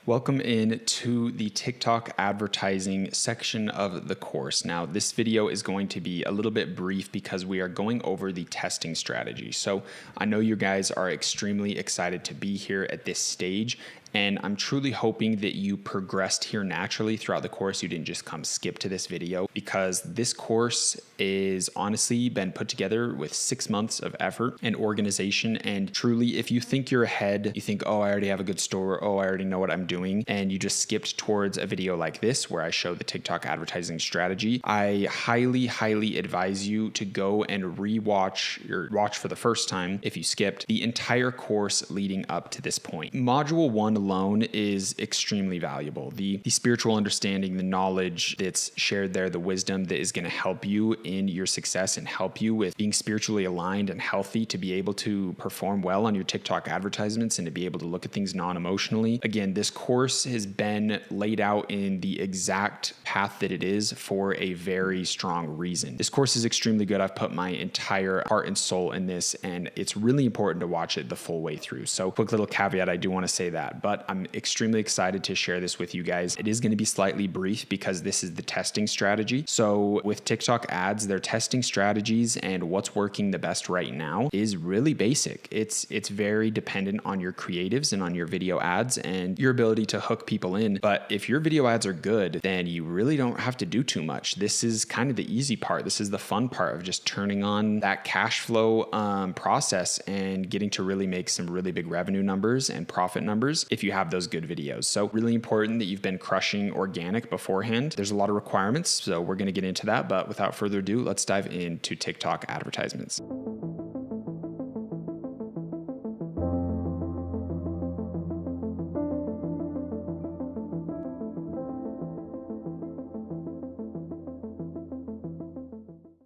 Welcome in to the TikTok advertising section of the course. Now, this video is going to be a little bit brief because we are going over the testing strategy. So I know you guys are extremely excited to be here at this stage, and I'm truly hoping that you progressed here naturally throughout the course. You didn't just come skip to this video, because this course is honestly been put together with 6 months of effort and organization. And truly, if you think you're ahead, you think, oh, I already have a good store, oh, I already know what I'm doing, and you just skipped towards a video like this where I show the TikTok advertising strategy, I highly advise you to go and rewatch or watch for the first time, if you skipped, the entire course leading up to this point. Module 1 alone is extremely valuable. The spiritual understanding, the knowledge that's shared there, the wisdom that is going to help you in your success and help you with being spiritually aligned and healthy to be able to perform well on your TikTok advertisements and to be able to look at things non-emotionally. Again, this course has been laid out in the exact path that it is for a very strong reason. This course is extremely good. I've put my entire heart and soul in this, and it's really important to watch it the full way through. So quick little caveat, I do want to say that, but I'm extremely excited to share this with you guys. It is going to be slightly brief because this is the testing strategy. So with TikTok ads, their testing strategies and what's working the best right now is really basic. It's very dependent on your creatives and on your video ads and your ability to hook people in. But if your video ads are good, then you really don't have to do too much. This is kind of the easy part. This is the fun part of just turning on that cash flow process and getting to really make some really big revenue numbers and profit numbers if you have those good videos. So really important that you've been crushing organic beforehand. There's a lot of requirements, so we're going to get into that. But without further ado, let's dive into TikTok advertisements.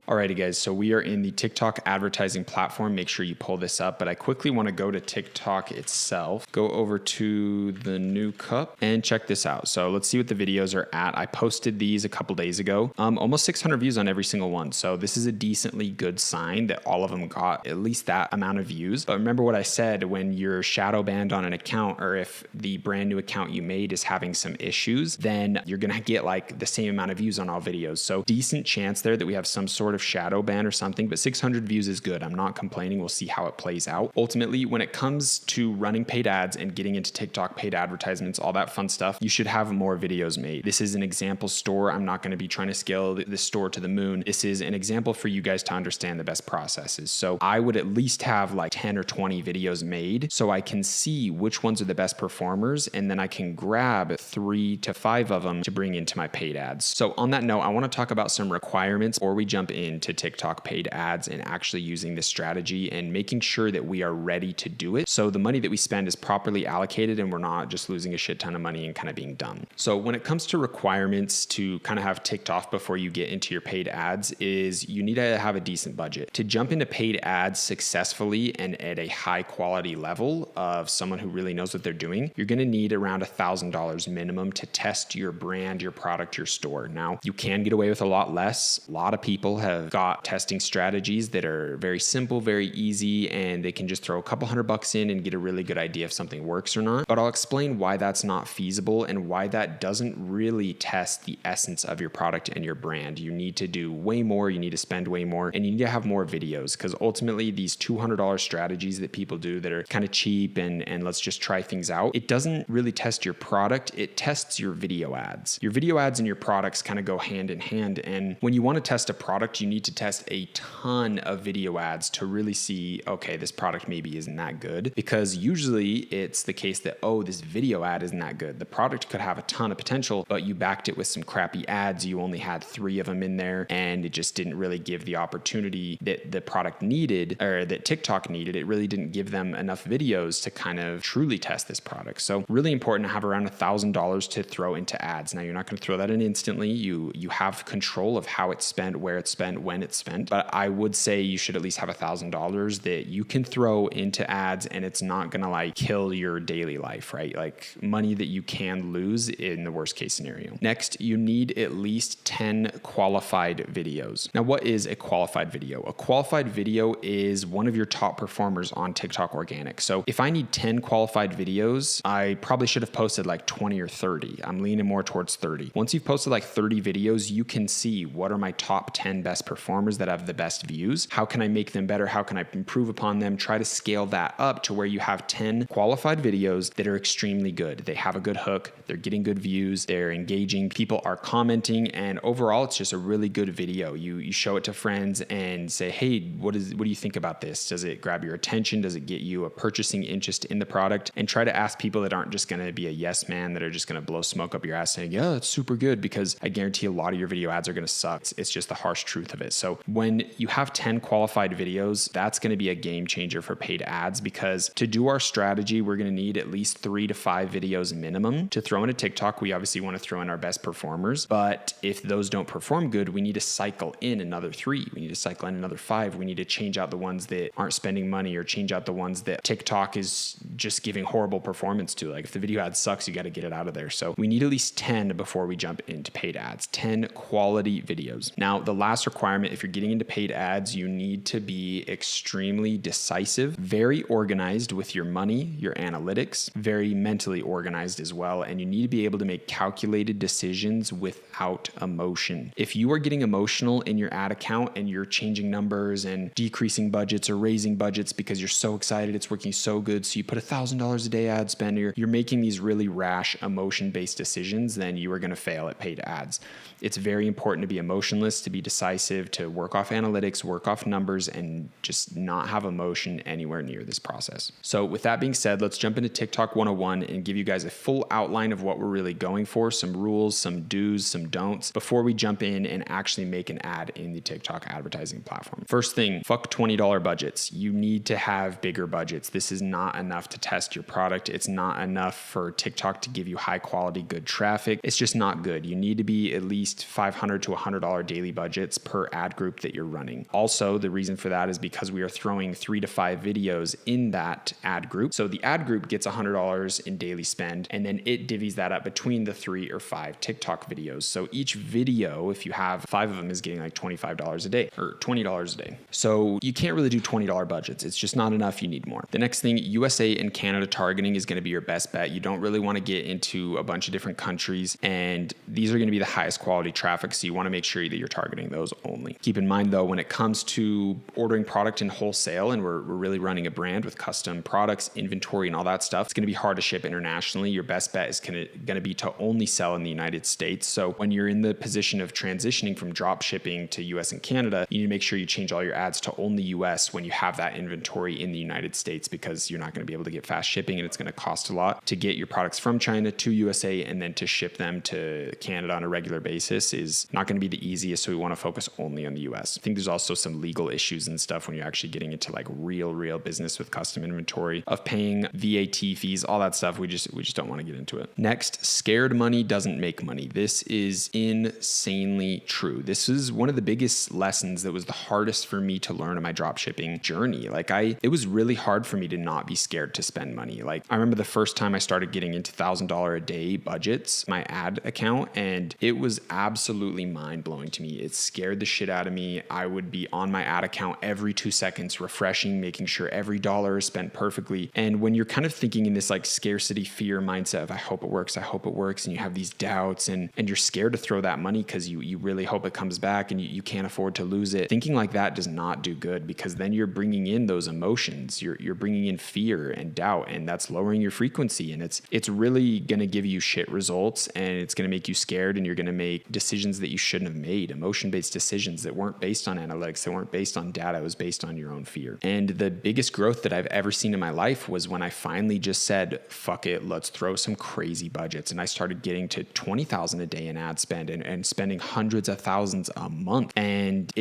Alrighty guys, so we are in the TikTok advertising platform. Make sure you pull this up, but I quickly want to go to TikTok itself, go over to the new cup and check this out. So let's see what the videos are at. I posted these a couple days ago, almost 600 views on every single one. So this is a decently good sign that all of them got at least that amount of views. But remember what I said, when you're shadow banned on an account, or if the brand new account you made is having some issues, then you're going to get like the same amount of views on all videos. So decent chance there that we have some sort of shadow ban or something, but 600 views is good. I'm not complaining. We'll see how it plays out. Ultimately, when it comes to running paid ads and getting into TikTok paid advertisements, all that fun stuff, you should have more videos made. This is an example store. I'm not going to be trying to scale this store to the moon. This is an example for you guys to understand the best processes. So I would at least have like 10 or 20 videos made so I can see which ones are the best performers, and then I can grab 3 to 5 of them to bring into my paid ads. So on that note, I want to talk about some requirements before we jump into TikTok paid ads and actually using this strategy and making sure that we are ready to do it. So the money that we spend is properly allocated and we're not just losing a shit ton of money and kind of being dumb. So when it comes to requirements to kind of have ticked off before you get into your paid ads, is you need to have a decent budget. To jump into paid ads successfully and at a high quality level of someone who really knows what they're doing, you're going to need around $1,000 minimum to test your brand, your product, your store. Now, you can get away with a lot less. A lot of people have got testing strategies that are very simple, very easy, and they can just throw a couple $100 in and get a really good idea if something works or not. But I'll explain why that's not feasible and why that doesn't really test the essence of your product and your brand. You need to do way more, you need to spend way more, and you need to have more videos, because ultimately these $200 strategies that people do that are kind of cheap and let's just try things out, it doesn't really test your product, it tests your video ads. Your video ads and your products kind of go hand in hand, and when you want to test a product, you need to test a ton of video ads to really see, okay, this product maybe isn't that good, because usually it's the case that, oh, this video ad isn't that good. The product could have a ton of potential, but you backed it with some crappy ads. You only had 3 of them in there, and it just didn't really give the opportunity that the product needed, or that TikTok needed. It really didn't give them enough videos to kind of truly test this product. So really important to have around $1,000 to throw into ads. Now, you're not going to throw that in instantly. You have control of how it's spent, where it's spent, spent when it's spent. But I would say you should at least have $1,000 that you can throw into ads, and it's not going to like kill your daily life, right? Like money that you can lose in the worst case scenario. Next, you need at least 10 qualified videos. Now, what is a qualified video? A qualified video is one of your top performers on TikTok organic. So if I need 10 qualified videos, I probably should have posted like 20 or 30. I'm leaning more towards 30. Once you've posted like 30 videos, you can see what are my top 10 best performers that have the best views. How can I make them better? How can I improve upon them? Try to scale that up to where you have 10 qualified videos that are extremely good. They have a good hook. They're getting good views. They're engaging. People are commenting. And overall, it's just a really good video. You show it to friends and say, hey, what do you think about this? Does it grab your attention? Does it get you a purchasing interest in the product? And try to ask people that aren't just going to be a yes man, that are just going to blow smoke up your ass saying, yeah, it's super good, because I guarantee a lot of your video ads are going to suck. It's just the harsh truth of it. So when you have 10 qualified videos, that's going to be a game changer for paid ads, because to do our strategy, we're going to need at least 3 to 5 videos minimum to throw into TikTok. We obviously want to throw in our best performers, but if those don't perform good, we need to cycle in another 3. We need to cycle in another 5. We need to change out the ones that aren't spending money, or change out the ones that TikTok is just giving horrible performance to. Like if the video ad sucks, you got to get it out of there. So we need at least 10 before we jump into paid ads, 10 quality videos. Now, the last requirement, if you're getting into paid ads, you need to be extremely decisive, very organized with your money, your analytics, very mentally organized as well. And you need to be able to make calculated decisions without emotion. If you are getting emotional in your ad account and you're changing numbers and decreasing budgets or raising budgets because you're so excited, it's working so good, so you put $1,000 a day ad spend, you're making these really rash emotion-based decisions, then you are going to fail at paid ads. It's very important to be emotionless, to be decisive, to work off analytics, work off numbers, and just not have emotion anywhere near this process. So with that being said, let's jump into TikTok 101 and give you guys a full outline of what we're really going for, some rules, some do's, some don'ts, before we jump in and actually make an ad in the TikTok advertising platform. First thing, fuck $20 budgets. You need to have bigger budgets. This is not enough to test your product. It's not enough for TikTok to give you high quality, good traffic. It's just not good. You need to be at least $500 to $100 daily budgets per ad group that you're running. Also, the reason for that is because we are throwing 3 to 5 videos in that ad group. So the ad group gets $100 in daily spend, and then it divvies that up between the 3 or 5 TikTok videos. So each video, if you have 5 of them, is getting like $25 a day or $20 a day. So you can't really do $20 budgets. It's just not enough. You need more. The next thing, USA and Canada targeting is going to be your best bet. You don't really want to get into a bunch of different countries, and these are going to be the highest quality traffic. So you want to make sure that you're targeting those only. Keep in mind though, when it comes to ordering product in wholesale, and we're really running a brand with custom products, inventory, and all that stuff, it's going to be hard to ship internationally. Your best bet is going to be to only sell in the United States. So when you're in the position of transitioning from drop shipping to US and Canada, you need to make sure you change all your ads to only US when you have that inventory in the United States, because you're not going to be able to get fast shipping, and it's going to cost a lot to get your products from China to USA, and then to ship them to Canada on a regular basis is not going to be the easiest. So we want to focus only on the US. I think there's also some legal issues and stuff when you're actually getting into like real business with custom inventory, of paying VAT fees, all that stuff. We just don't want to get into it. Next, scared money doesn't make money. This is insanely true. This is one of the biggest lessons that was the hardest for me to learn in my dropshipping journey. It was really hard for me to not be scared to spend money. Like I remember the first time I started getting into $1,000 a day budgets, my ad account, and it was absolutely mind blowing to me. It scared the shit out of me. I would be on my ad account every 2 seconds, refreshing, making sure every dollar is spent perfectly. And when you're kind of thinking in this like scarcity fear mindset of I hope it works, and you have these doubts, and you're scared to throw that money because you really hope it comes back, and you can't afford to lose it. Thinking like that does not do good, because then you're bringing in those emotions. You're bringing in fear and doubt, and that's lowering your frequency, and it's really going to give you shit results, and it's going to make you scared, and you're going to make decisions that you shouldn't have made, emotion-based decisions that weren't based on analytics, that weren't based on data, it was based on your own fear. And the biggest growth that I've ever seen in my life was when I finally just said, fuck it, let's throw some crazy budgets. And I started getting to $20,000 a day in ad spend, and spending hundreds of thousands a month. And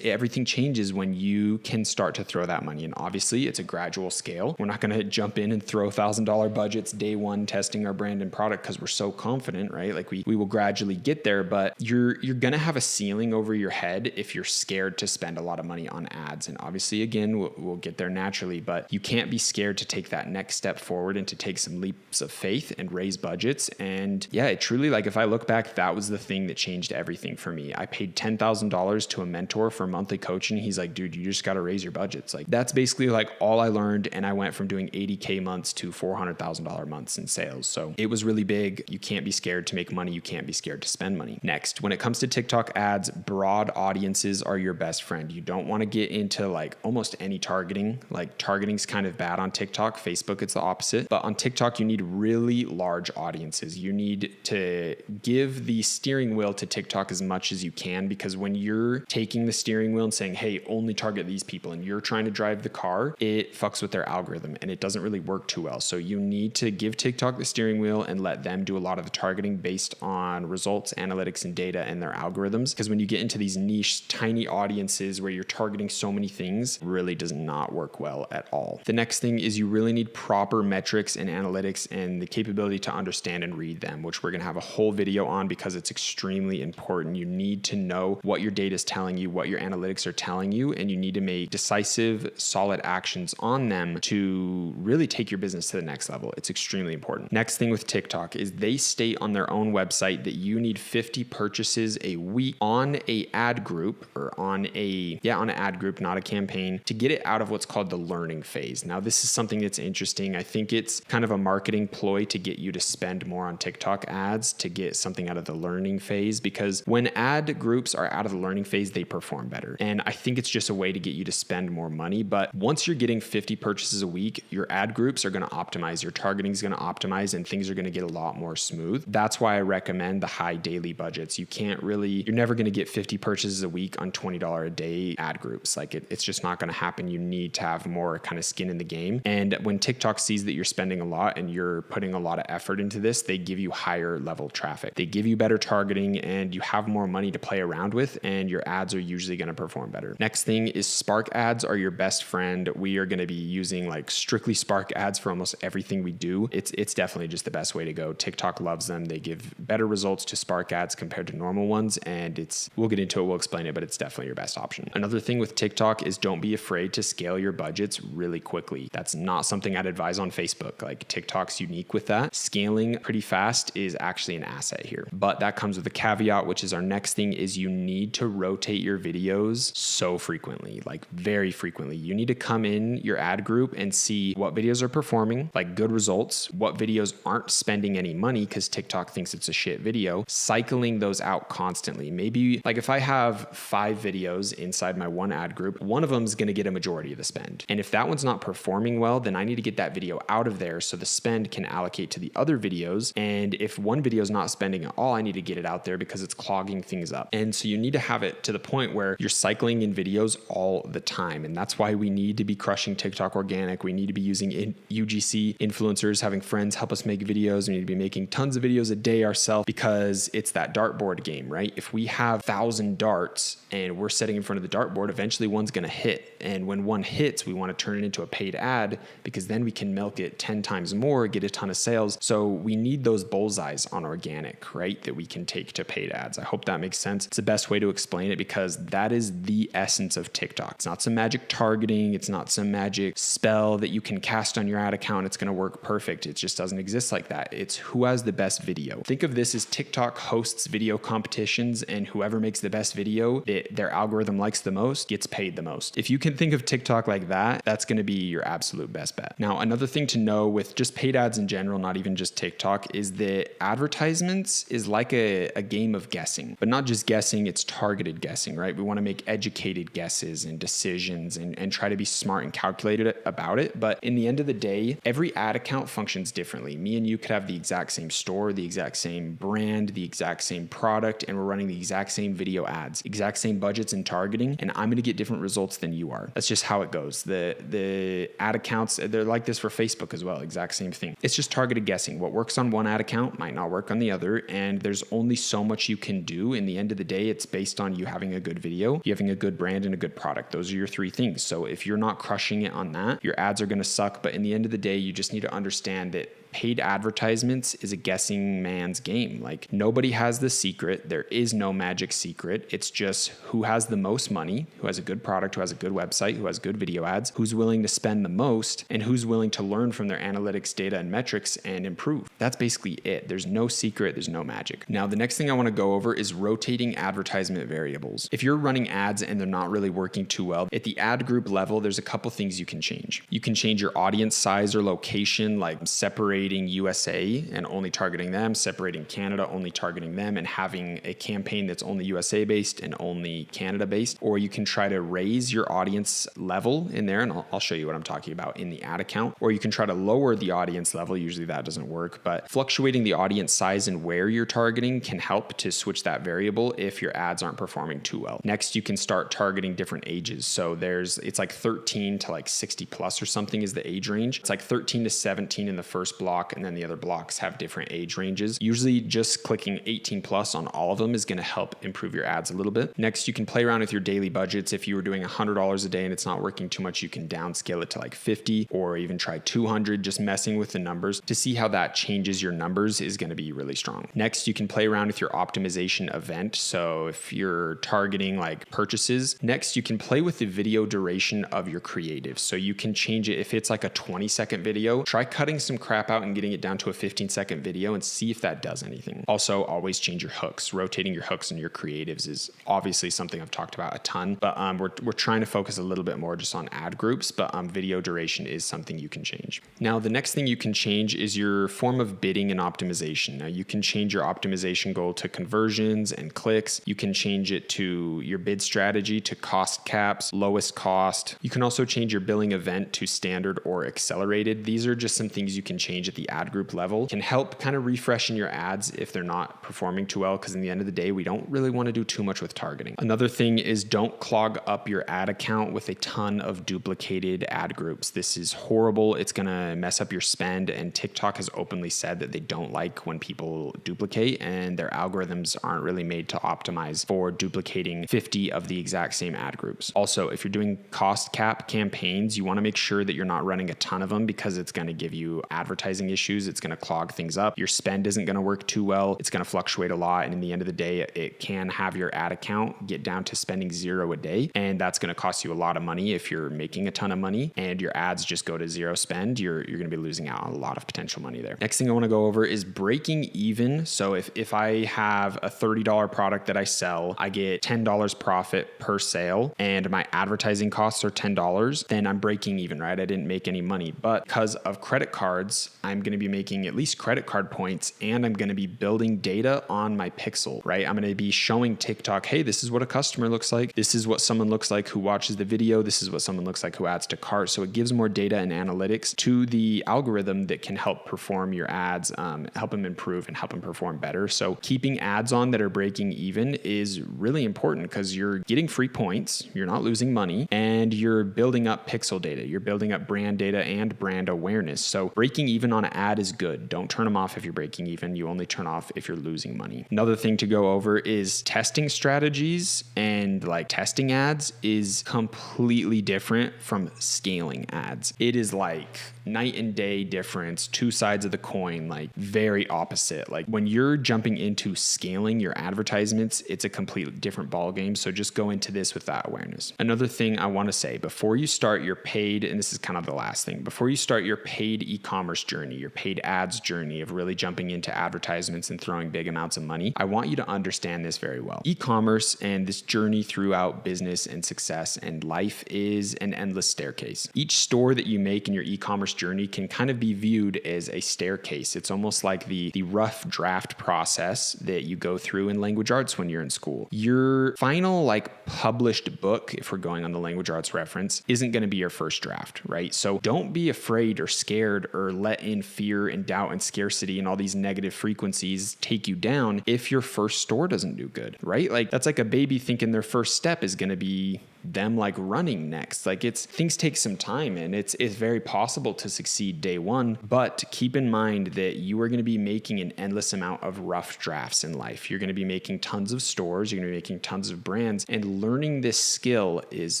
everything changes when you can start to throw that money. And obviously it's a gradual scale. We're not going to jump in and throw $1,000 budgets day one testing our brand and product because we're so confident, right? Like we will gradually get there, but you're going to have a ceiling over your ahead if you're scared to spend a lot of money on ads. And obviously, again, we'll get there naturally, but you can't be scared to take that next step forward and to take some leaps of faith and raise budgets. And yeah, it truly, like if I look back, that was the thing that changed everything for me. I paid $10,000 to a mentor for monthly coaching. He's like, dude, you just got to raise your budgets. Like that's basically like all I learned. And I went from doing 80K months to $400,000 months in sales. So it was really big. You can't be scared to make money. You can't be scared to spend money. Next, when it comes to TikTok ads, broad audiences are your best friend. You don't want to get into like almost any targeting. Like targeting's kind of bad on TikTok. Facebook, it's the opposite. But on TikTok, you need really large audiences. You need to give the steering wheel to TikTok as much as you can, because when you're taking the steering wheel and saying, hey, only target these people, and you're trying to drive the car, it fucks with their algorithm and it doesn't really work too well. So you need to give TikTok the steering wheel and let them do a lot of the targeting based on results, analytics, and data and their algorithms. Because when you get into these niche, tiny audiences where you're targeting so many things, really does not work well at all. The next thing is you really need proper metrics and analytics and the capability to understand and read them, which we're going to have a whole video on because it's extremely important. You need to know what your data is telling you, what your analytics are telling you, and you need to make decisive, solid actions on them to really take your business to the next level. It's extremely important. Next thing with TikTok is they state on their own website that you need 50 purchases a week on a ad group or on an ad group, not a campaign, to get it out of what's called the learning phase. Now, this is something that's interesting. I think it's kind of a marketing ploy to get you to spend more on TikTok ads to get something out of the learning phase, because when ad groups are out of the learning phase, they perform better. And I think it's just a way to get you to spend more money. But once you're getting 50 purchases a week, your ad groups are going to optimize, your targeting is going to optimize, and things are going to get a lot more smooth. That's why I recommend the high daily budgets. You're never going to get 50 purchases a week on $20 a day ad groups. Like it's just not going to happen. You need to have more kind of skin in the game. And when TikTok sees that you're spending a lot and you're putting a lot of effort into this, they give you higher level traffic. They give you better targeting and you have more money to play around with, and your ads are usually going to perform better. Next thing is Spark ads are your best friend. We are going to be using like strictly Spark ads for almost everything we do. It's definitely just the best way to go. TikTok loves them. They give better results to Spark ads compared to normal ones. And we'll get into it, we'll explain it, but it's definitely your best option. Another thing with TikTok is don't be afraid to scale your budgets really quickly. That's not something I'd advise on Facebook. Like TikTok's unique with that. Scaling pretty fast is actually an asset here, but that comes with a caveat, which is our next thing is you need to rotate your videos so frequently, like very frequently. You need to come in your ad group and see what videos are performing, like good results, what videos aren't spending any money because TikTok thinks it's a shit video, cycling those out constantly. Maybe like if I have 5 videos inside my one ad group, one of them is going to get a majority of the spend. And if that one's not performing well, then I need to get that video out of there so the spend can allocate to the other videos. And if one video is not spending at all, I need to get it out there because it's clogging things up. And so you need to have it to the point where you're cycling in videos all the time. And that's why we need to be crushing TikTok organic. We need to be using UGC influencers, having friends help us make videos. We need to be making tons of videos a day ourselves because it's that dartboard game, right? If we have 1,000 darts and we're sitting in front of the dartboard, eventually one's going to hit. And when one hits, we want to turn it into a paid ad because then we can milk it 10 times more, get a ton of sales. So we need those bullseyes on organic, right? That we can take to paid ads. I hope that makes sense. It's the best way to explain it because that is the essence of TikTok. It's not some magic targeting. It's not some magic spell that you can cast on your ad account. It's going to work perfect. It just doesn't exist like that. It's who has the best video. Think of this as TikTok hosts video competitions, and whoever makes the best video that their algorithm likes the most gets paid the most. If you can think of TikTok like that, that's going to be your absolute best bet. Now, another thing to know with just paid ads in general, not even just TikTok, is that advertisements is like a game of guessing, but not just guessing, it's targeted guessing, right? We want to make educated guesses and decisions and try to be smart and calculated about it. But in the end of the day, every ad account functions differently. Me and you could have the exact same store, the exact same brand, the exact same product, and we're running the exact same video ads, exact same budgets and targeting, and I'm going to get different results than you are. That's just how it goes. The ad accounts, they're like this for Facebook as well, exact same thing. It's just targeted guessing. What works on one ad account might not work on the other, and there's only so much you can do. In the end of the day, it's based on you having a good video, you having a good brand, and a good product. Those are your 3 things. So if you're not crushing it on that, your ads are going to suck. But in the end of the day, you just need to understand that paid advertisements is a guessing man's game. Like, nobody has the secret. There is no magic secret. It's just who has the most money, who has a good product, who has a good website, who has good video ads, who's willing to spend the most, and who's willing to learn from their analytics, data, and metrics and improve. That's basically it. There's no secret. There's no magic. Now, the next thing I want to go over is rotating advertisement variables. If you're running ads and they're not really working too well, at the ad group level, there's a couple things you can change. You can change your audience size or location, like separating USA and only targeting them, separating Canada, only targeting them, and having a campaign that's only USA based and only Canada based. Or you can try to raise your audience level in there, and I'll show you what I'm talking about in the ad account. Or you can try to lower the audience level. Usually that doesn't work, but fluctuating the audience size and where you're targeting can help to switch that variable if your ads aren't performing too well. Next, you can start targeting different ages. So it's like 13 to like 60 plus or something is the age range. It's like 13 to 17 in the first block, and then the other blocks have different age ranges. Usually just clicking 18 plus on all of them is going to help improve your ads a little bit. Next, you can play around with your daily budgets. If you were doing $100 a day and it's not working too much, you can downscale it to like 50 or even try 200. Just messing with the numbers to see how that changes your numbers is going to be really strong. Next, you can play around with your optimization event. So if you're targeting like purchases, next you can play with the video duration of your creatives. So you can change it. If it's like a 20-second video, try cutting some crap out and getting it down to a 15-second video and see if that does anything. Also, always change your hooks. Rotating your hooks and your creatives is obviously something I've talked about a ton, but we're trying to focus a little bit more just on ad groups, but video duration is something you can change. Now, the next thing you can change is your form of bidding and optimization. Now, you can change your optimization goal to conversions and clicks. You can change it to your bid strategy to cost caps, lowest cost. You can also change your billing event to standard or accelerated. These are just some things you can change at the ad group level. Can help kind of refreshing your ads if they're not performing too well, because in the end of the day, we don't really want to do too much with targeting. Another thing is don't clog up your ad account with a ton of duplicated ad groups. This is horrible. It's going to mess up your spend, and TikTok has openly said that they don't like when people duplicate, and their algorithms aren't really made to optimize for duplicating 50 of the exact same ad groups. Also, if you're doing cost cap campaigns, you want to make sure that you're not running a ton of them, because it's going to give you advertising issues. It's going to clog things up. Your spend isn't going to work too well. It's going to fluctuate a lot. And in the end of the day, it can have your ad account get down to spending $0 a day. And that's going to cost you a lot of money if you're making a ton of money and your ads just go to zero spend. You're going to be losing out on a lot of potential money there. Next thing I want to go over is breaking even. So if I have a $30 product that I sell, I get $10 profit per sale, and my advertising costs are $10, then I'm breaking even, right? I didn't make any money. But because of credit cards, I'm going to be making at least credit card points, and I'm going to be building data on my pixel, right? I'm going to be showing TikTok, hey, this is what a customer looks like. This is what someone looks like who watches the video. This is what someone looks like who adds to cart. So it gives more data and analytics to the algorithm that can help perform your ads, help them improve and help them perform better. So keeping ads on that are breaking even is really important, because you're getting free points, you're not losing money, and you're building up pixel data. You're building up brand data and brand awareness. So breaking even on an ad is good. Don't turn them off if you're breaking even. You only turn off if you're losing money. Another thing to go over is testing strategies, and like testing ads is completely different from scaling ads. It is like night and day difference, two sides of the coin, like very opposite. Like when you're jumping into scaling your advertisements, it's a completely different ballgame. So just go into this with that awareness. Another thing I want to say before you start your paid, and this is kind of the last thing, before you start your paid e-commerce journey, your paid ads journey of really jumping into advertisements and throwing big amounts of money, I want you to understand this very well. E-commerce and this journey throughout business and success and life is an endless staircase. Each store that you make in your e-commerce journey can kind of be viewed as a staircase. It's almost like the rough draft process that you go through in language arts when you're in school. Your final like published book, if we're going on the language arts reference, isn't going to be your first draft, right? So don't be afraid or scared or let in fear and doubt and scarcity and all these negative frequencies take you down if your first store doesn't do good, right? Like that's like a baby thinking their first step is going to be them like running next. Like things take some time, and it's very possible to succeed day one, but keep in mind that you are going to be making an endless amount of rough drafts in life. You're going to be making tons of stores, you're going to be making tons of brands, and learning this skill is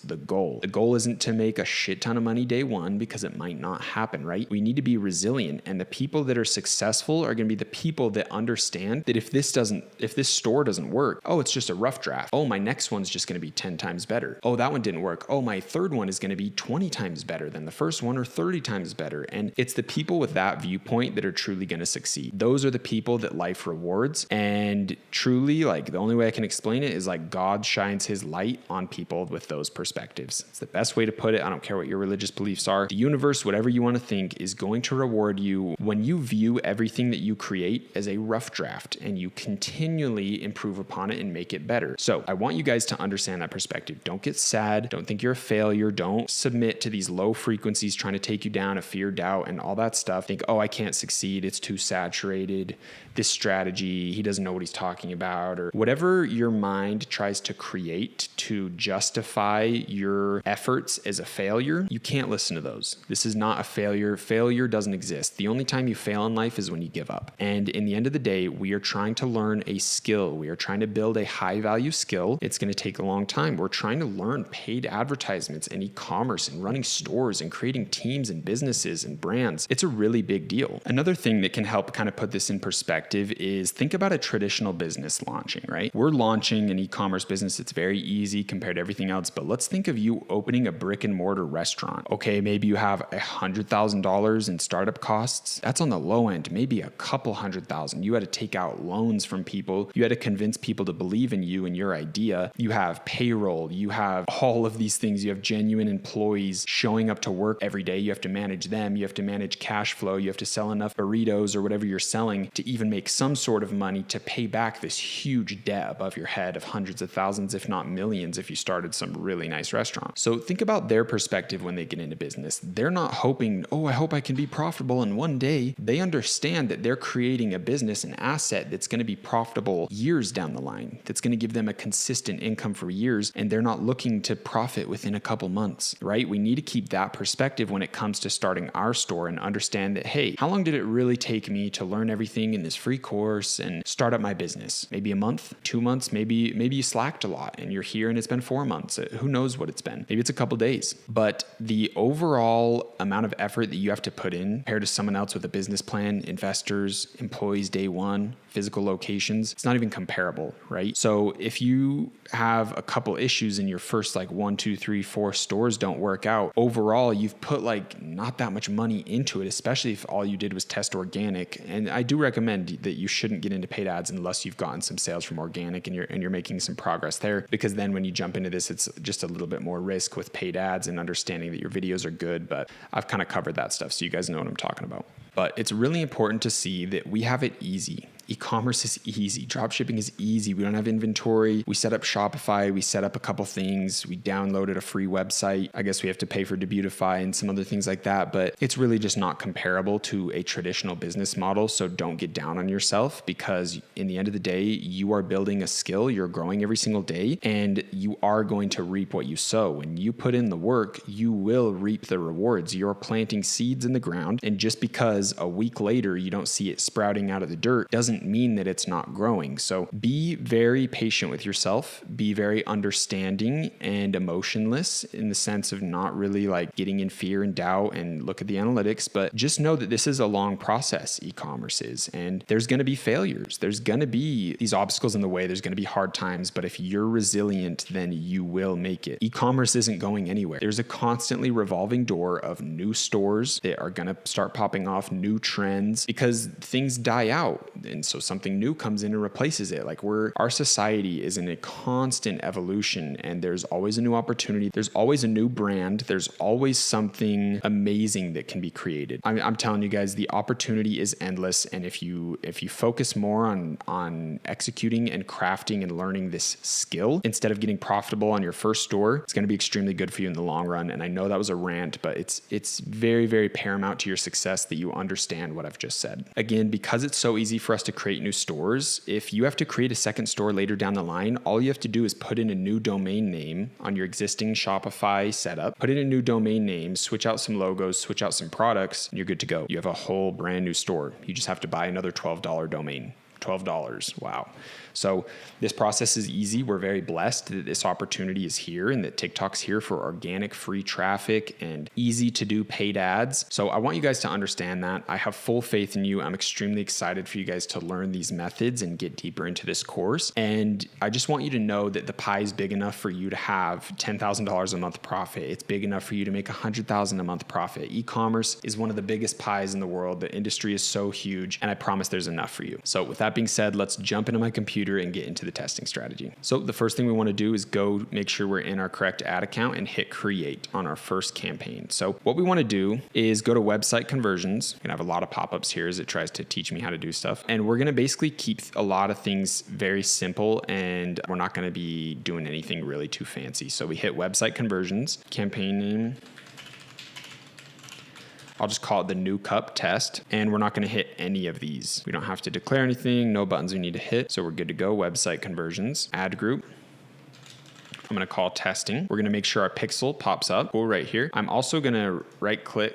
the goal. The goal isn't to make a shit ton of money day one, because it might not happen, right? We need to be resilient, and the people that are successful are going to be the people that understand that if this store doesn't work, oh, it's just a rough draft. Oh, my next one's just going to be 10 times better. Oh, that one didn't work. Oh, my third one is going to be 20 times better than the first one, or 30 times better. And it's the people with that viewpoint that are truly going to succeed. Those are the people that life rewards. And truly, like, the only way I can explain it is like God shines his light on people with those perspectives. It's the best way to put it. I don't care what your religious beliefs are. The universe, whatever you want to think, is going to reward you when you view everything that you create as a rough draft and you continually improve upon it and make it better. So I want you guys to understand that perspective. Don't get sad. Don't think you're a failure. Don't submit to these low frequencies trying to take you down, a fear, doubt, and all that stuff. Think, oh, I can't succeed. It's too saturated. This strategy, he doesn't know what he's talking about, or whatever your mind tries to create to justify your efforts as a failure. You can't listen to those. This is not a failure. Failure doesn't exist. The only time you fail in life is when you give up. And in the end of the day, we are trying to learn a skill. We are trying to build a high value skill. It's going to take a long time. We're trying to learn paid advertisements and e-commerce and running stores and creating teams and businesses and brands. It's a really big deal. Another thing that can help kind of put this in perspective is think about a traditional business launching, right? We're launching an e-commerce business. It's very easy compared to everything else, but let's think of you opening a brick and mortar restaurant. Okay, maybe you have $100,000 in startup costs. That's on the low end, maybe a couple $100,000. You had to take out loans from people. You had to convince people to believe in you and your idea. You have payroll. You have all of these things. You have genuine employees showing up to work every day. You have to manage them. You have to manage cash flow. You have to sell enough burritos or whatever you're selling to even make some sort of money to pay back this huge debt above your head of hundreds of thousands, if not millions, if you started some really nice restaurant. So think about their perspective when they get into business. They're not hoping, oh, I hope I can be profitable in one day. They understand that they're creating a business, an asset that's going to be profitable years down the line, that's going to give them a consistent income for years, and they're not looking to profit within a couple months, right? We need to keep that perspective when it comes to starting our store and understand that, hey, how long did it really take me to learn everything in this free course and start up my business? Maybe a month, 2 months, maybe you slacked a lot and you're here and it's been 4 months. Who knows what it's been? Maybe it's a couple days. But the overall amount of effort that you have to put in compared to someone else with a business plan, investors, employees day one, physical locations, it's not even comparable, right? So if you have a couple issues in your first like 1, 2, 3, 4 stores don't work out, overall, you've put like not that much money into it, especially if all you did was test organic. And I do recommend that you shouldn't get into paid ads unless you've gotten some sales from organic and you're making some progress there, because then when you jump into this, it's just a little bit more risk with paid ads and understanding that your videos are good. But I've kind of covered that stuff, so you guys know what I'm talking about. But it's really important to see that we have it easy. E-commerce is easy. Dropshipping is easy. We don't have inventory. We set up Shopify. We set up a couple things. We downloaded a free website. I guess we have to pay for Debutify and some other things like that, but it's really just not comparable to a traditional business model. So don't get down on yourself, because in the end of the day, you are building a skill. You're growing every single day, and you are going to reap what you sow. When you put in the work, you will reap the rewards. You're planting seeds in the ground, and just because a week later you don't see it sprouting out of the dirt doesn't mean that it's not growing. So be very patient with yourself, be very understanding and emotionless in the sense of not really like getting in fear and doubt and look at the analytics, but just know that this is a long process, e-commerce is, and there's going to be failures. There's going to be these obstacles in the way. There's going to be hard times, but if you're resilient, then you will make it. E-commerce isn't going anywhere. There's a constantly revolving door of new stores that are going to start popping off, new trends, because things die out. And so something new comes in and replaces it. Like our society is in a constant evolution, and there's always a new opportunity. There's always a new brand. There's always something amazing that can be created. I'm telling you guys, the opportunity is endless. And if you focus more on executing and crafting and learning this skill instead of getting profitable on your first store, it's going to be extremely good for you in the long run. And I know that was a rant, but it's very, very paramount to your success that you understand what I've just said. Again, because it's so easy for us to to create new stores, if you have to create a second store later down the line, all you have to do is put in a new domain name on your existing Shopify setup, put in a new domain name, switch out some logos, switch out some products, and you're good to go. You have a whole brand new store. You just have to buy another $12 domain. $12. Wow. So this process is easy. We're very blessed that this opportunity is here and that TikTok's here for organic free traffic and easy to do paid ads. So I want you guys to understand that. I have full faith in you. I'm extremely excited for you guys to learn these methods and get deeper into this course. And I just want you to know that the pie is big enough for you to have $10,000 a month profit. It's big enough for you to make $100,000 a month profit. E-commerce is one of the biggest pies in the world. The industry is so huge, and I promise there's enough for you. So with that being said, let's jump into my computer and get into the testing strategy. So the first thing we want to do is go make sure we're in our correct ad account and hit create on our first campaign. So what we want to do is go to website conversions. I'm going to have a lot of pop-ups here as it tries to teach me how to do stuff. And we're going to basically keep a lot of things very simple, and we're not going to be doing anything really too fancy. So we hit website conversions, campaign name. I'll just call it the new cup test, and we're not going to hit any of these. We don't have to declare anything, no buttons we need to hit. So we're good to go. Website conversions, ad group. I'm going to call testing. We're going to make sure our pixel pops up. Cool, right here. I'm also going to right click.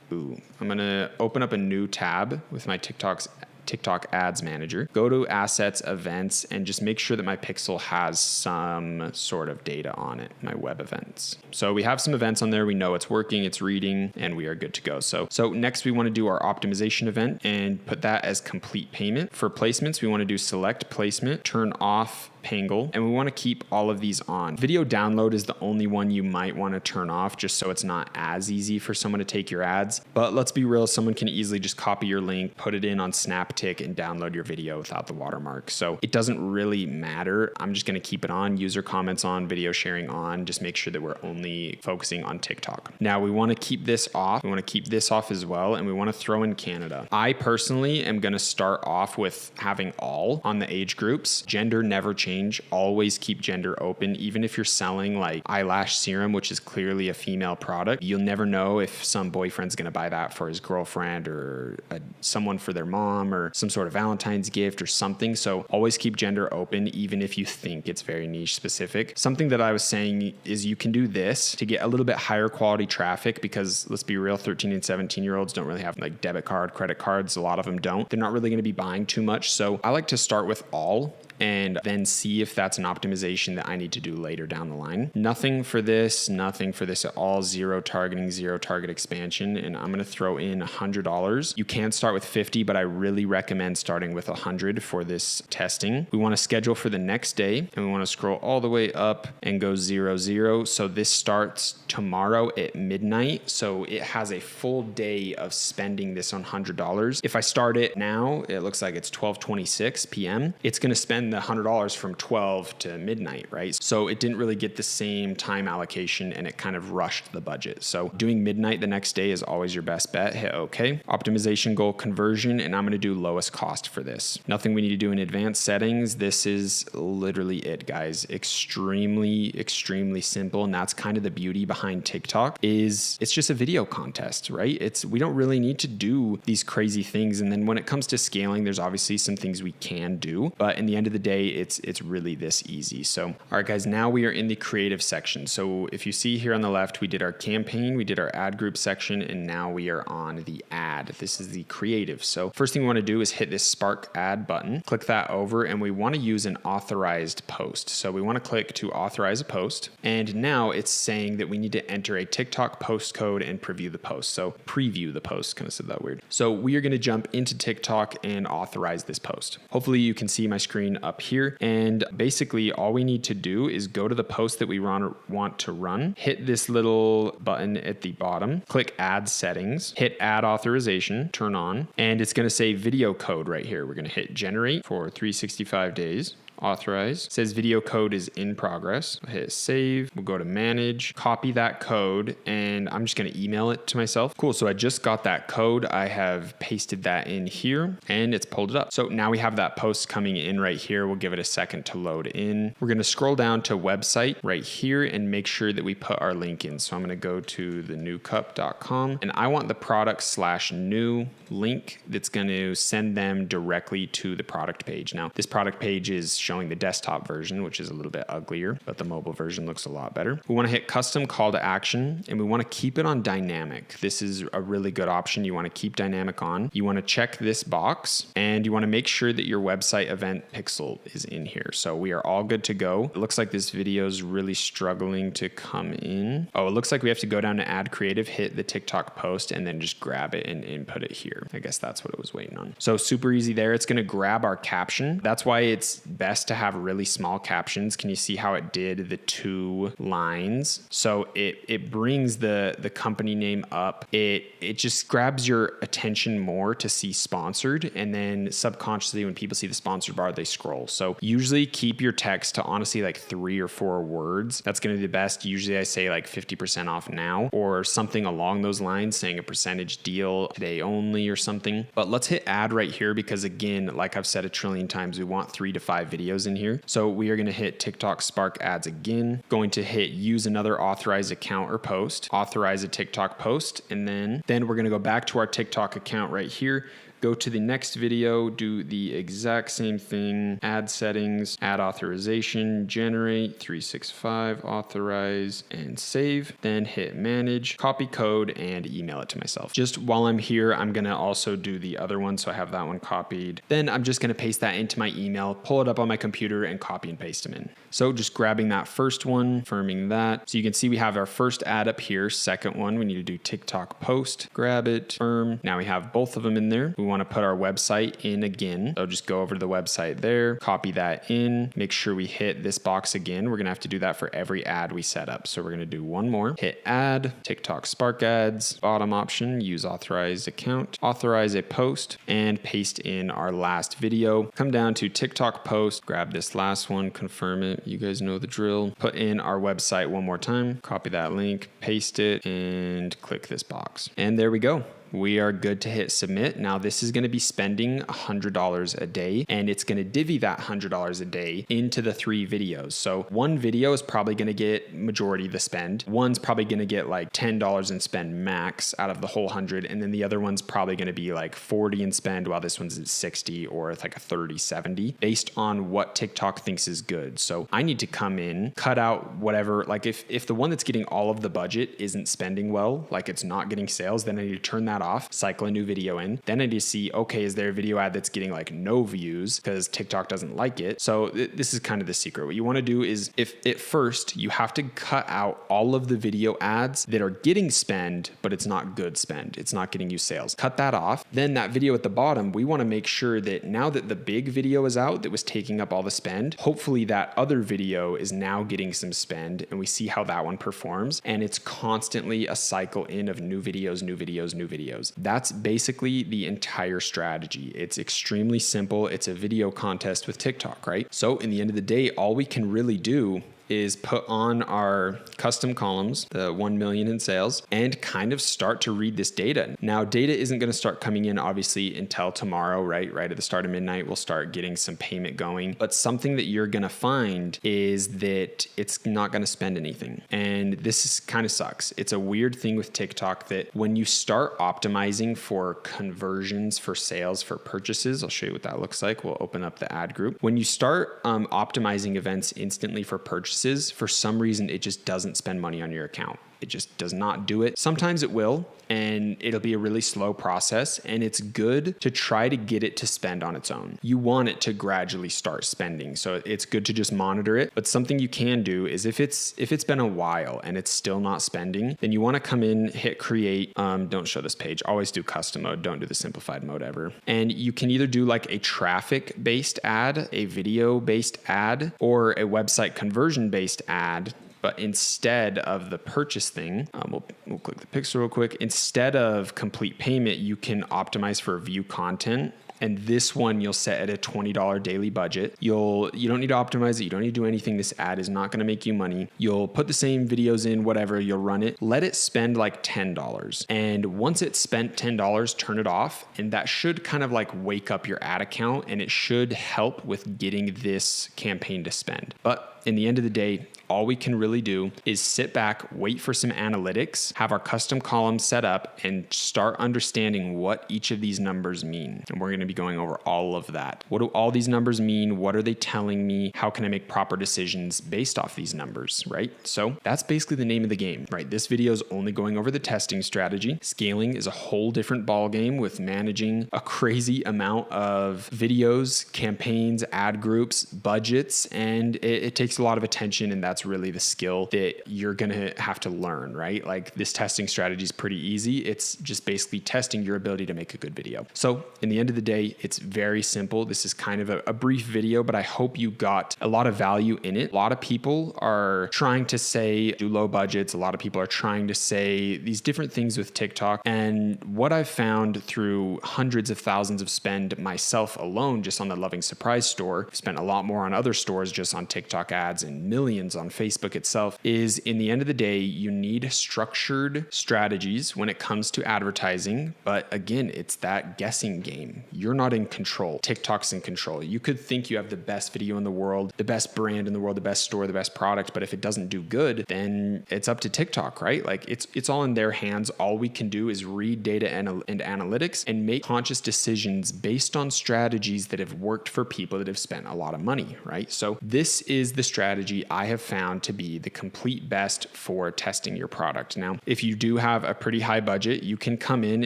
I'm going to open up a new tab with my TikTok Ads Manager, go to Assets, Events, and just make sure that my pixel has some sort of data on it, my web events. So we have some events on there. We know it's working, it's reading, and we are good to go. So next we want to do our optimization event and put that as complete payment. For placements, we want to do select placement, turn off Pangle, and we want to keep all of these on. Video download is the only one you might want to turn off just so it's not as easy for someone to take your ads. But let's be real, someone can easily just copy your link, put it in on Snaptic, and download your video without the watermark. So it doesn't really matter. I'm just going to keep it on, user comments on, video sharing on, just make sure that we're only focusing on TikTok. Now we want to keep this off. We want to keep this off as well, and we want to throw in Canada. I personally am going to start off with having all on the age groups. Gender never changes. Always keep gender open. Even if you're selling like eyelash serum, which is clearly a female product, you'll never know if some boyfriend's going to buy that for his girlfriend or someone for their mom or some sort of Valentine's gift or something. So always keep gender open, even if you think it's very niche specific. Something that I was saying is you can do this to get a little bit higher quality traffic, because let's be real, 13 and 17-year-olds don't really have like debit card, credit cards. A lot of them don't. They're not really going to be buying too much. So I like to start with all and then see if that's an optimization that I need to do later down the line. Nothing for this at all. Zero targeting, zero target expansion. And I'm going to throw in $100. You can start with 50, but I really recommend starting with 100 for this testing. We want to schedule for the next day, and we want to scroll all the way up and go 0, 0. So this starts tomorrow at midnight. So it has a full day of spending this on $100. If I start it now, it looks like it's 12:26 p.m. It's going to spend the $100 from 12 to midnight, right? So it didn't really get the same time allocation, and it kind of rushed the budget. So doing midnight the next day is always your best bet. Hit OK. Optimization goal conversion, and I'm going to do lowest cost for this. Nothing we need to do in advanced settings. This is literally it, guys. Extremely, extremely simple. And that's kind of the beauty behind TikTok, is it's just a video contest, right? We don't really need to do these crazy things. And then when it comes to scaling, there's obviously some things we can do, but in the end of the day, it's really this easy. So, all right, guys, now we are in the creative section. So if you see here on the left, we did our campaign, we did our ad group section, and now we are on the ad. This is the creative. So first thing we want to do is hit this Spark Ad button, click that over, and we want to use an authorized post. So we want to click to authorize a post. And now it's saying that we need to enter a TikTok post code and preview the post. So preview the post, kind of said that weird. So we are going to jump into TikTok and authorize this post. Hopefully you can see my screen up here. And basically all we need to do is go to the post that we want to run, hit this little button at the bottom, click ad settings, hit ad authorization, turn on, and it's going to say video code right here. We're going to hit generate for 365 days. authorize. It says video code is in progress. I'll hit save. We'll go to manage, copy that code, and I'm just going to email it to myself. Cool. So I just got that code. I have pasted that in here and it's pulled it up. So now we have that post coming in right here. We'll give it a second to load in. We're going to scroll down to website right here and make sure that we put our link in. So I'm going to go to thenewcup.com and I want the product/new link that's going to send them directly to the product page. Now, this product page is showing the desktop version, which is a little bit uglier, but the mobile version looks a lot better. We want to hit custom call to action and we want to keep it on dynamic. This is a really good option. You want to keep dynamic on. You want to check this box and you want to make sure that your website event pixel is in here. So we are all good to go. It looks like this video is really struggling to come in. Oh, it looks like we have to go down to add creative, hit the TikTok post, and then just grab it and input it here. I guess that's what it was waiting on. So super easy there. It's going to grab our caption. That's why it's best to have really small captions. Can you see how it did the 2 lines? So it brings the company name up. It just grabs your attention more to see sponsored, and then subconsciously when people see the sponsored bar, they scroll. So usually keep your text to honestly like 3 or 4 words. That's going to be the best. Usually I say like 50% off now or something along those lines, saying a percentage deal today only or something. But let's hit add right here because again, like I've said a trillion times, we want 3 to 5 videos in here. So we are going to hit TikTok Spark ads again, going to hit use another authorized account or post, authorize a TikTok post, and then we're going to go back to our TikTok account right here. Go to the next video, do the exact same thing, add settings, add authorization, generate 365, authorize, and save. Then hit manage, copy code, and email it to myself. Just while I'm here, I'm gonna also do the other one, so I have that one copied. Then I'm just gonna paste that into my email, pull it up on my computer, and copy and paste them in. So just grabbing that first one, firming that. So you can see we have our first ad up here. Second one, we need to do TikTok post, grab it, firm. Now we have both of them in there. We want to put our website in again. So just go over to the website there, copy that in, make sure we hit this box again. We're going to have to do that for every ad we set up. So we're going to do one more, hit add, TikTok Spark ads, bottom option, use authorized account, authorize a post, and paste in our last video. Come down to TikTok post, grab this last one, confirm it. You guys know the drill. Put in our website one more time, copy that link, paste it, and click this box. And there we go. We are good to hit submit. Now this is going to be spending $100 a day and it's going to divvy that $100 a day into the 3 videos. So one video is probably going to get majority of the spend. One's probably going to get like $10 in spend max out of the whole 100. And then the other one's probably going to be like 40 in spend while this one's at 60 or it's like a 30-70 based on what TikTok thinks is good. So I need to come in, cut out whatever, like if the one that's getting all of the budget isn't spending well, like it's not getting sales, then I need to turn that off, cycle a new video in. Then I need to see, okay, is there a video ad that's getting like no views because TikTok doesn't like it? So this is kind of the secret. What you want to do is if at first you have to cut out all of the video ads that are getting spend, but it's not good spend. It's not getting you sales. Cut that off. Then that video at the bottom, we want to make sure that now that the big video is out that was taking up all the spend, hopefully that other video is now getting some spend and we see how that one performs. And it's constantly a cycle in of new videos, new videos, new videos. That's basically the entire strategy. It's extremely simple. It's a video contest with TikTok, right? So in the end of the day, all we can really do is put on our custom columns, the 1 million in sales, and kind of start to read this data. Now, data isn't going to start coming in obviously until tomorrow, right? Right at the start of midnight, we'll start getting some payment going. But something that you're going to find is that it's not going to spend anything. And this kind of sucks. It's a weird thing with TikTok that when you start optimizing for conversions, for sales, for purchases, I'll show you what that looks like. We'll open up the ad group. When you start optimizing events instantly for purchases, for some reason, it just doesn't spend money on your account. It just does not do it. Sometimes it will, and it'll be a really slow process, and it's good to try to get it to spend on its own. You want it to gradually start spending, so it's good to just monitor it. But something you can do is if it's been a while and it's still not spending, then you want to come in, hit create. Don't show this page. Always do custom mode. Don't do the simplified mode ever. And you can either do like a traffic-based ad, a video-based ad, or a website conversion-based ad. But instead of the purchase thing, we'll click the pixel real quick. Instead of complete payment, you can optimize for view content And this one you'll set at a $20 daily budget. You don't need to optimize it. You don't need to do anything. This ad is not going to make you money. You'll put the same videos in, whatever, you'll run it. Let it spend like $10. And once it's spent $10, turn it off. And that should kind of like wake up your ad account, and it should help with getting this campaign to spend. But in the end of the day, all we can really do is sit back, wait for some analytics, have our custom columns set up, and start understanding what each of these numbers mean. And we're going to be going over all of that. What do all these numbers mean? What are they telling me? How can I make proper decisions based off these numbers, right? So that's basically the name of the game, right? This video is only going over the testing strategy. Scaling is a whole different ballgame with managing a crazy amount of videos, campaigns, ad groups, budgets, and it takes a lot of attention, and that's really the skill that you're going to have to learn, right? Like this testing strategy is pretty easy. It's just basically testing your ability to make a good video. So in the end of the day, it's very simple. This is kind of a brief video, but I hope you got a lot of value in it. A lot of people are trying to say do low budgets. A lot of people are trying to say these different things with TikTok. And what I've found through hundreds of thousands of spend myself alone, just on the Loving Surprise store, spent a lot more on other stores just on TikTok ads and millions on Facebook itself, is in the end of the day, you need structured strategies when it comes to advertising. But again, it's that guessing game. You're not in control. TikTok's in control. You could think you have the best video in the world, the best brand in the world, the best store, the best product, but if it doesn't do good, then it's up to TikTok, right? Like it's all in their hands. All we can do is read data and analytics and make conscious decisions based on strategies that have worked for people that have spent a lot of money, right? So this is the strategy I have found to be the complete best for testing your product. Now, if you do have a pretty high budget, you can come in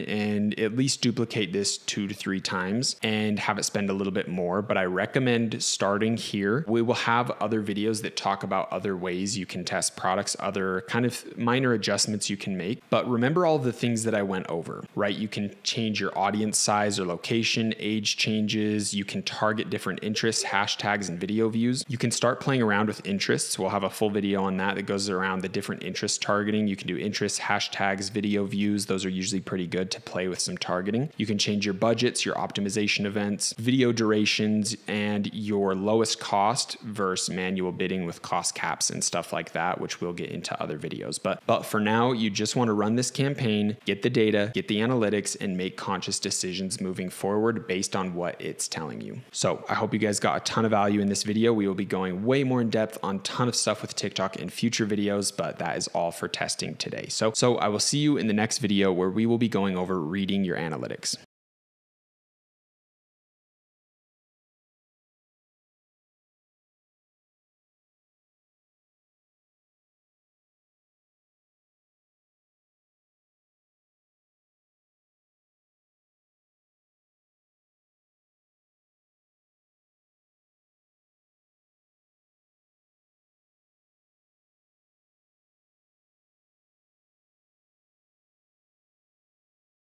and at least duplicate this 2 to 3 times and have it spend a little bit more. But I recommend starting here. We will have other videos that talk about other ways you can test products, other kind of minor adjustments you can make. But remember all the things that I went over, right? You can change your audience size or location, age changes. You can target different interests, hashtags, and video views. You can start playing around with interests. We'll have a full video on that goes around the different interest targeting. You can do interests, hashtags, video views. Those are usually pretty good to play with some targeting. You can change your budgets, your optimization events, video durations, and your lowest cost versus manual bidding with cost caps and stuff like that, which we'll get into other videos. But for now, you just want to run this campaign, get the data, get the analytics, and make conscious decisions moving forward based on what it's telling you. So I hope you guys got a ton of value in this video. We will be going way more in depth on a ton of stuff with TikTok in future videos, but that is all for testing today. So I will see you in the next video where we will be going over reading your analytics.